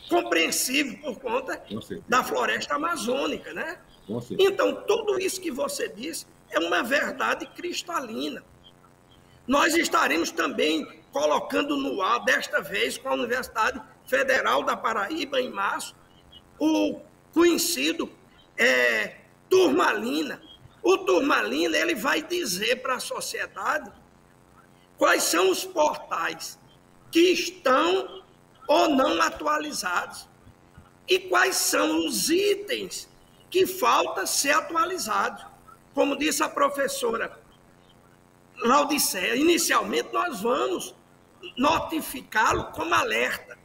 compreensível por conta da floresta amazônica, né? Então, tudo isso que você disse é uma verdade cristalina. Nós estaremos também colocando no ar, desta vez, com a Universidade Federal da Paraíba, em março, o conhecido Turmalina. O Turmalina, ele vai dizer para a sociedade quais são os portais que estão ou não atualizados e quais são os itens que faltam ser atualizados. Como disse a professora Laudicea, inicialmente nós vamos notificá-lo como alerta,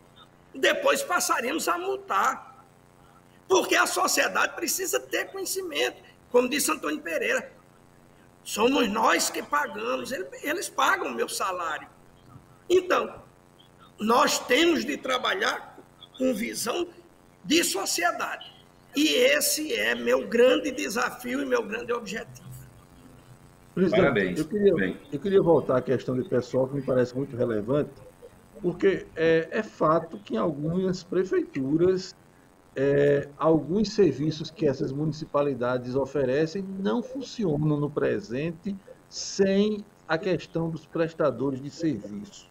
depois passaremos a multar, porque a sociedade precisa ter conhecimento. Como disse Antônio Pereira, somos nós que pagamos, eles pagam o meu salário. Então, nós temos de trabalhar com visão de sociedade. E esse é meu grande desafio e meu grande objetivo. Presidente, Parabéns. Eu queria voltar à questão do pessoal, que me parece muito relevante, porque é fato que em algumas prefeituras, alguns serviços que essas municipalidades oferecem não funcionam no presente sem a questão dos prestadores de serviço.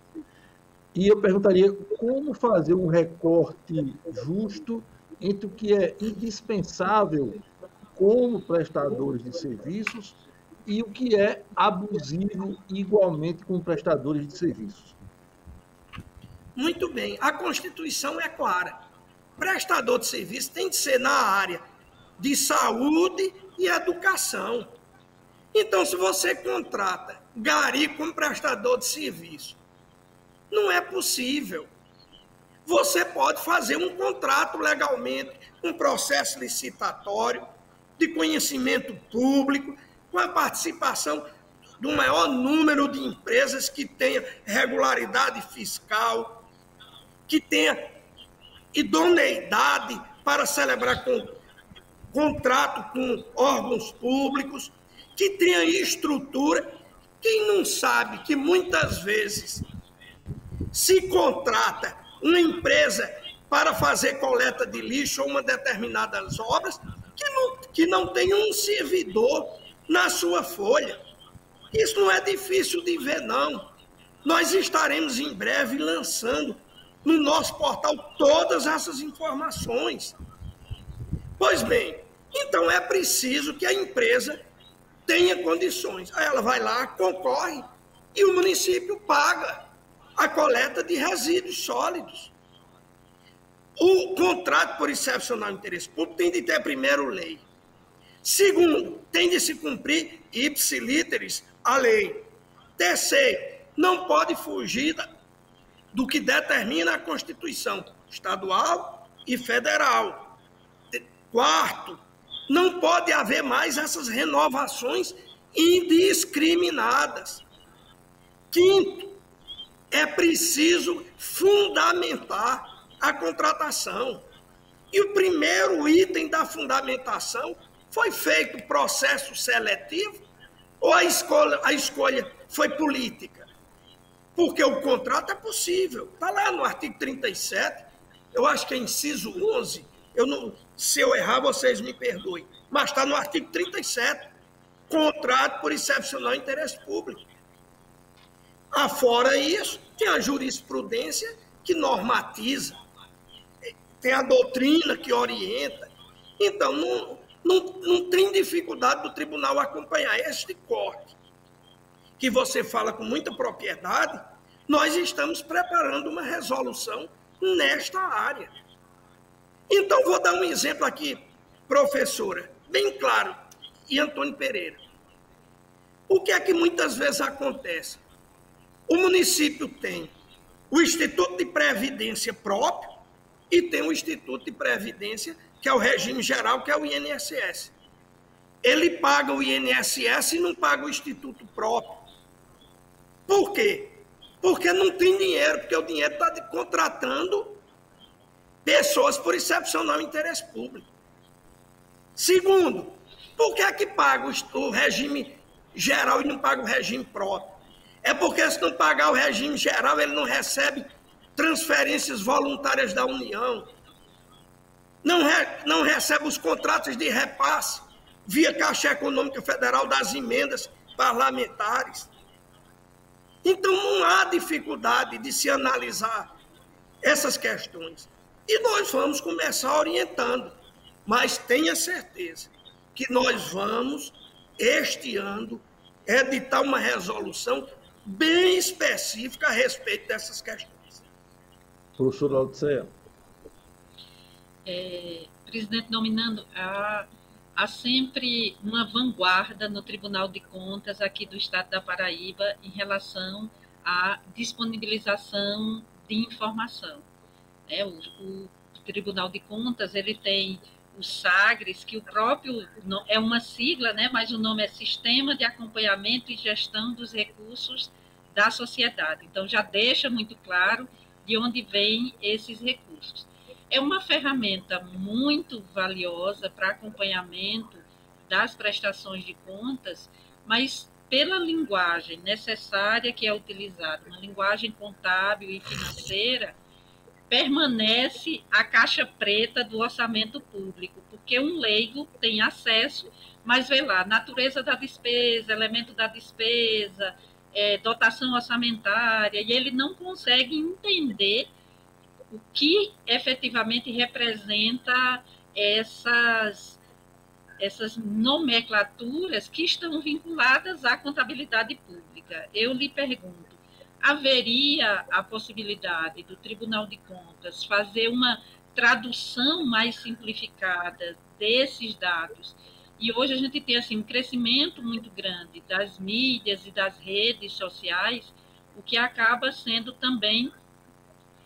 E eu perguntaria como fazer um recorte justo entre o que é indispensável como prestadores de serviços e o que é abusivo igualmente com prestadores de serviços. Muito bem, a Constituição é clara. Prestador de serviço tem de ser na área de saúde e educação. Então, se você contrata gari como prestador de serviço, não é possível. Você pode fazer um contrato legalmente, um processo licitatório, de conhecimento público, com a participação do maior número de empresas que tenha regularidade fiscal, que tenha idoneidade para celebrar contrato com órgãos públicos, que tenha estrutura. Quem não sabe que muitas vezes se contrata uma empresa para fazer coleta de lixo ou uma determinadas obras que não tem um servidor na sua folha. Isso não é difícil de ver, não. Nós estaremos em breve lançando no nosso portal todas essas informações. Pois bem, então é preciso que a empresa tenha condições. Aí ela vai lá, concorre e o município paga a coleta de resíduos sólidos. O contrato por excepcional interesse público tem de ter, primeiro, lei. Segundo, tem de se cumprir ipsilíteres a lei. Terceiro, não pode fugir do que determina a Constituição estadual e federal. Quarto, não pode haver mais essas renovações indiscriminadas. Quinto, é preciso fundamentar a contratação. E o primeiro item da fundamentação foi feito processo seletivo ou a escolha foi política? Porque o contrato é possível. Está lá no artigo 37, eu acho que é inciso 11, se eu errar, vocês me perdoem, mas está no artigo 37, contrato por excepcional interesse público. Afora isso, tem a jurisprudência que normatiza, tem a doutrina que orienta. Então, não tem dificuldade do tribunal acompanhar este corte, que você fala com muita propriedade. Nós estamos preparando uma resolução nesta área. Então, vou dar um exemplo aqui, professora, bem claro, e Antônio Pereira. O que é que muitas vezes acontece? O município tem o Instituto de Previdência próprio e tem o Instituto de Previdência, que é o regime geral, que é o INSS. Ele paga o INSS e não paga o Instituto próprio. Por quê? Porque não tem dinheiro, porque o dinheiro está contratando pessoas por excepcional interesse público. Segundo, por que é que paga o regime geral e não paga o regime próprio? É porque se não pagar o regime geral, ele não recebe transferências voluntárias da União, não recebe os contratos de repasse via Caixa Econômica Federal das emendas parlamentares. Então, não há dificuldade de se analisar essas questões. E nós vamos começar orientando, mas tenha certeza que nós vamos, este ano, editar uma resolução bem específica a respeito dessas questões. Professor Laudicea. Presidente nominando, há sempre uma vanguarda no Tribunal de Contas aqui do Estado da Paraíba em relação à disponibilização de informação. O Tribunal de Contas ele tem o SAGRES, que o próprio é uma sigla, né, mas o nome é Sistema de Acompanhamento e Gestão dos Recursos da Sociedade. Então, já deixa muito claro de onde vêm esses recursos. É uma ferramenta muito valiosa para acompanhamento das prestações de contas, mas pela linguagem necessária que é utilizada, uma linguagem contábil e financeira, permanece a caixa preta do orçamento público, porque um leigo tem acesso, mas vê lá, natureza da despesa, elemento da despesa, dotação orçamentária, e ele não consegue entender o que efetivamente representa essas nomenclaturas que estão vinculadas à contabilidade pública. Eu lhe pergunto, haveria a possibilidade do Tribunal de Contas fazer uma tradução mais simplificada desses dados? E hoje a gente tem assim, um crescimento muito grande das mídias e das redes sociais, o que acaba sendo também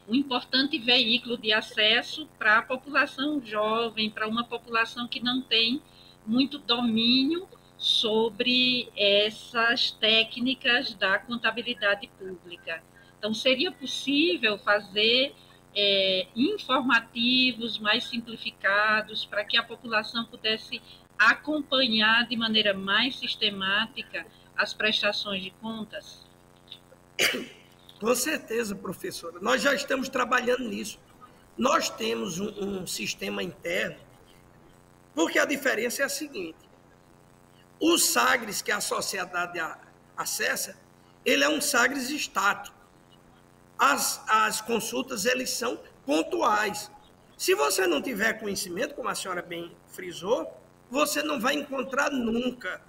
um importante veículo de acesso para a população jovem, para uma população que não tem muito domínio sobre essas técnicas da contabilidade pública. Então, seria possível fazer informativos mais simplificados para que a população pudesse acompanhar de maneira mais sistemática as prestações de contas? Com certeza, professora. Nós já estamos trabalhando nisso. Nós temos um sistema interno, porque a diferença é a seguinte. O SAGRES que a sociedade acessa, ele é um SAGRES estático. As consultas, eles são pontuais. Se você não tiver conhecimento, como a senhora bem frisou, você não vai encontrar nunca.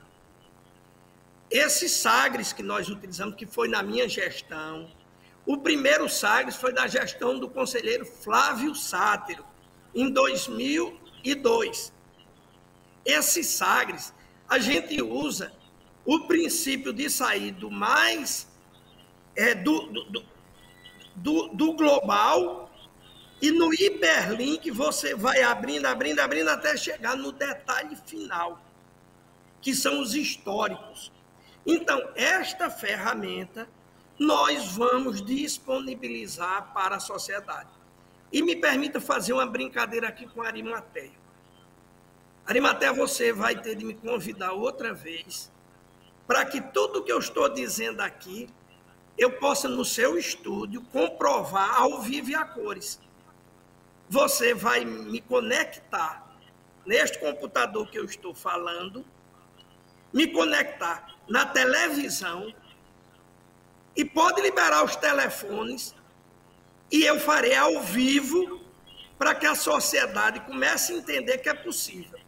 Esse SAGRES que nós utilizamos, que foi na minha gestão, o primeiro SAGRES foi da gestão do conselheiro Flávio Sátero, em 2002. Esse SAGRES, a gente usa o princípio de sair do mais do global, e no hiperlink você vai abrindo até chegar no detalhe final, que são os históricos. Então, esta ferramenta nós vamos disponibilizar para a sociedade. E me permita fazer uma brincadeira aqui com a Arimateia. Arimateia, você vai ter de me convidar outra vez para que tudo que eu estou dizendo aqui eu possa, no seu estúdio, comprovar ao vivo e a cores. Você vai me conectar neste computador que eu estou falando, me conectar na televisão, e pode liberar os telefones, e eu farei ao vivo para que a sociedade comece a entender que é possível.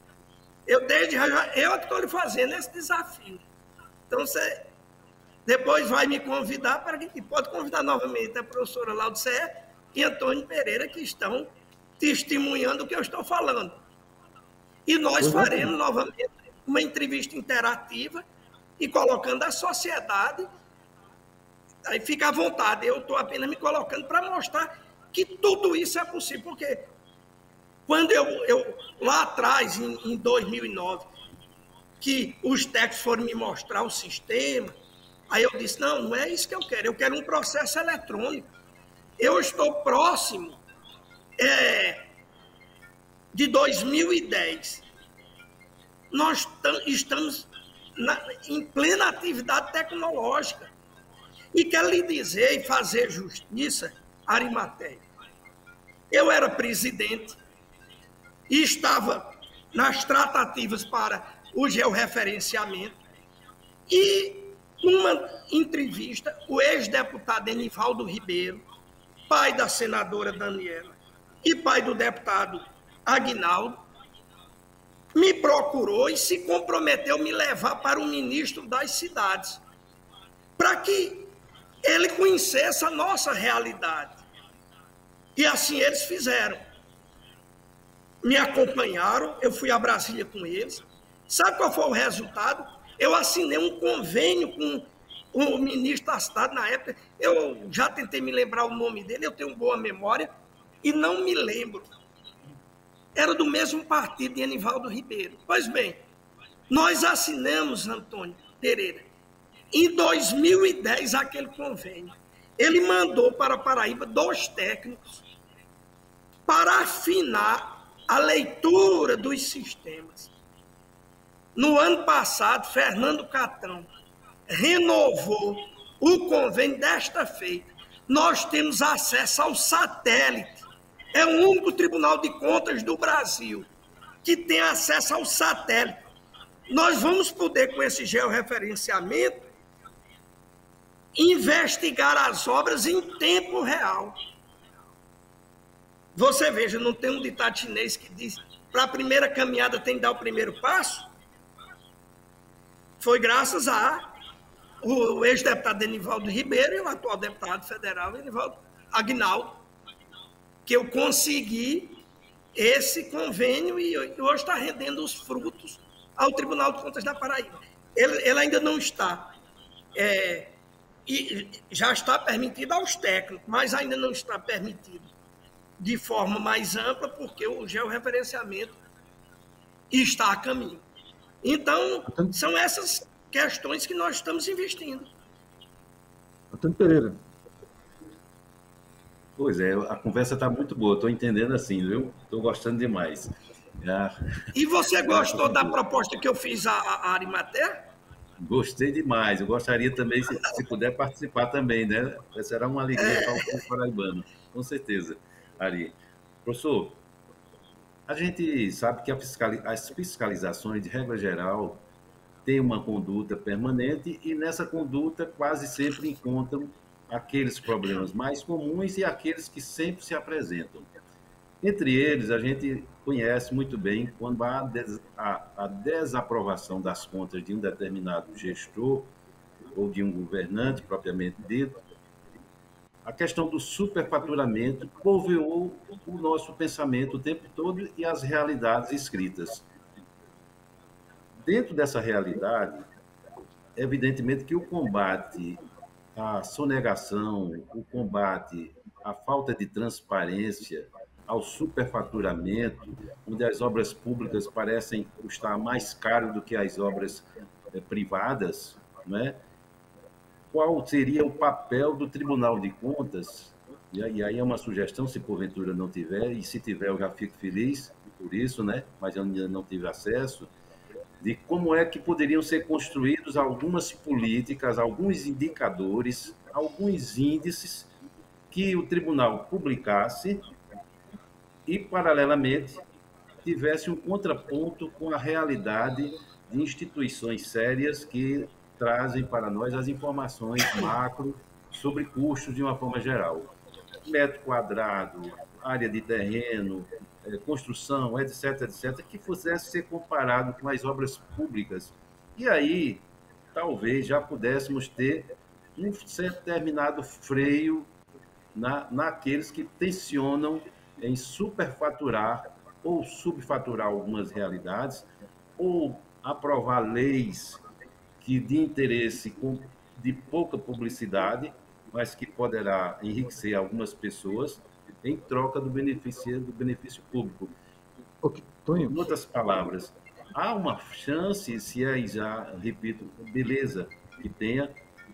Eu que estou lhe fazendo esse desafio. Então, você depois vai me convidar e pode convidar novamente a professora Laudicea e Antônio Pereira, que estão testemunhando o que eu estou falando. E nós faremos novamente uma entrevista interativa e colocando a sociedade. Aí fica à vontade, eu estou apenas me colocando para mostrar que tudo isso é possível. Porque quando eu lá atrás, em 2009, que os técnicos foram me mostrar o sistema, aí eu disse, não é isso que eu quero um processo eletrônico. Eu estou próximo de 2010. Nós estamos em plena atividade tecnológica. E quero lhe dizer e fazer justiça, Arimateia. Eu era presidente e estava nas tratativas para o georreferenciamento e, numa entrevista, o ex-deputado Enivaldo Ribeiro, pai da senadora Daniela e pai do deputado Aguinaldo, me procurou e se comprometeu a me levar para o ministro das cidades, para que ele conhecesse a nossa realidade. E assim eles fizeram. Me acompanharam, eu fui a Brasília com eles. Sabe qual foi o resultado? Eu assinei um convênio com o ministro da cidade na época. Eu já tentei me lembrar o nome dele, eu tenho boa memória, e não me lembro. Era do mesmo partido de Enivaldo Ribeiro. Pois bem, nós assinamos, Antônio Pereira, em 2010, aquele convênio. Ele mandou para Paraíba 2 técnicos para afinar a leitura dos sistemas. No ano passado, Fernando Catão renovou o convênio desta feita. Nós temos acesso ao satélite. É o único Tribunal de Contas do Brasil que tem acesso ao satélite. Nós vamos poder, com esse georreferenciamento, investigar as obras em tempo real. Você veja, não tem um ditado chinês que diz para a primeira caminhada tem que dar o primeiro passo? Foi graças ao ex-deputado Enivaldo Ribeiro e o atual deputado federal Enivaldo Aguinaldo que eu consegui esse convênio e hoje está rendendo os frutos ao Tribunal de Contas da Paraíba. Ele ainda não está... e já está permitido aos técnicos, mas ainda não está permitido de forma mais ampla, porque o georreferenciamento está a caminho. Então, são essas questões que nós estamos investindo. Antônio Pereira. Pois é, a conversa está muito boa, estou entendendo assim, viu? Estou gostando demais. E você gostou da proposta que eu fiz à Arimateia? Gostei demais. Eu gostaria também, se puder participar também, né? Será uma alegria para o povo paraibano, com certeza, Ari. Professor, a gente sabe que as fiscalizações, de regra geral, têm uma conduta permanente e nessa conduta quase sempre encontram aqueles problemas mais comuns e aqueles que sempre se apresentam. Entre eles, a gente conhece muito bem quando há a desaprovação das contas de um determinado gestor ou de um governante propriamente dito. A questão do superfaturamento povoou o nosso pensamento o tempo todo e as realidades escritas. Dentro dessa realidade, evidentemente que o combate à sonegação, o combate à falta de transparência, ao superfaturamento, onde as obras públicas parecem custar mais caro do que as obras privadas, né? Qual seria o papel do Tribunal de Contas? E aí é uma sugestão, se porventura não tiver, e se tiver eu já fico feliz por isso, né? Mas eu ainda não tive acesso, de como é que poderiam ser construídos algumas políticas, alguns indicadores, alguns índices que o tribunal publicasse e, paralelamente, tivesse um contraponto com a realidade de instituições sérias que trazem para nós as informações macro sobre custos de uma forma geral. Metro quadrado, área de terreno, construção, etc., etc., que pudesse ser comparado com as obras públicas. E aí, talvez já pudéssemos ter um determinado freio naqueles que tensionam em superfaturar ou subfaturar algumas realidades, ou aprovar leis que de interesse de pouca publicidade, mas que poderá enriquecer algumas pessoas em troca do benefício público. Okay, Tonho. Em outras palavras, há uma chance, se aí já, repito, beleza, que tenha,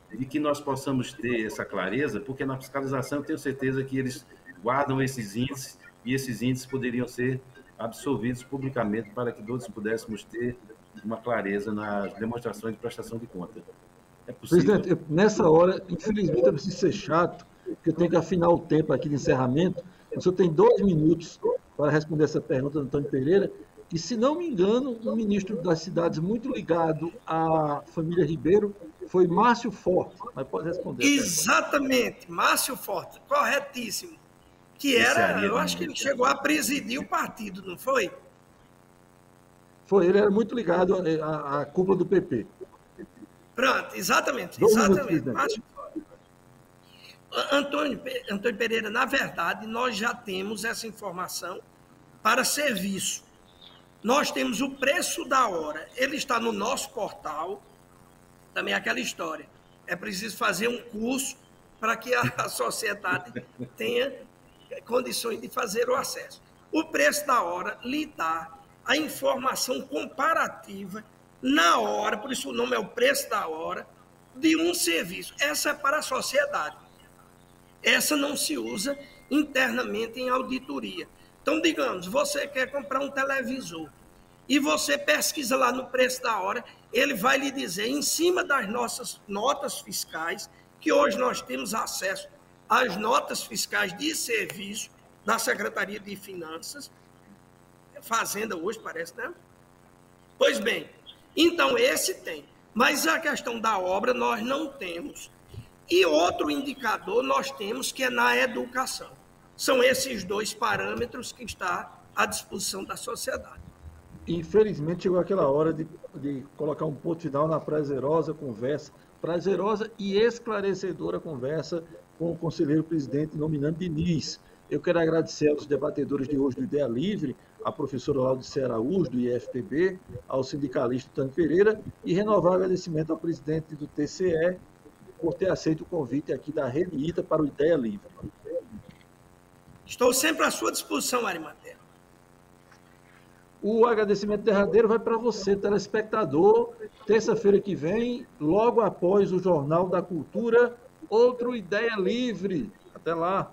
de que nós possamos ter essa clareza, porque na fiscalização eu tenho certeza que eles guardam esses índices, e esses índices poderiam ser absolvidos publicamente para que todos pudéssemos ter uma clareza nas demonstrações de prestação de conta. É possível. Presidente, nessa hora, infelizmente, eu preciso ser chato, porque eu tenho que afinar o tempo aqui de encerramento. O senhor tem 2 minutos para responder essa pergunta do Antônio Pereira. E, se não me engano, um ministro das cidades muito ligado à família Ribeiro foi Márcio Forte. Mas pode responder. Exatamente, Márcio Forte, corretíssimo. Que era, eu acho que ele chegou a presidir o partido, não foi? Foi, ele era muito ligado à cúpula do PP. Pronto, exatamente. Márcio Forte. Antônio Pereira, na verdade, nós já temos essa informação para serviço. Nós temos o preço da hora, ele está no nosso portal, também é aquela história. É preciso fazer um curso para que a sociedade tenha condições de fazer o acesso. O preço da hora lhe dá a informação comparativa na hora, por isso o nome é o preço da hora, de um serviço. Essa é para a sociedade. Essa não se usa internamente em auditoria. Então, digamos, você quer comprar um televisor e você pesquisa lá no preço da hora, ele vai lhe dizer, em cima das nossas notas fiscais, que hoje nós temos acesso às notas fiscais de serviço da Secretaria de Finanças, Fazenda hoje parece, né? Pois bem, então esse tem, mas a questão da obra nós não temos. E outro indicador nós temos que é na educação. São esses 2 parâmetros que está à disposição da sociedade. Infelizmente, chegou aquela hora de colocar um ponto final na prazerosa e esclarecedora conversa com o conselheiro presidente nominando Diniz. Eu quero agradecer aos debatedores de hoje do Ideia Livre, a professora Laudice Araújo, do IFPB, ao sindicalista Antônio Pereira, e renovar o agradecimento ao presidente do TCE por ter aceito o convite aqui da Rede ITA para o Ideia Livre. Estou sempre à sua disposição, Arimatea. O agradecimento derradeiro vai para você, telespectador. Terça-feira que vem, logo após o Jornal da Cultura, outro Ideia Livre. Até lá.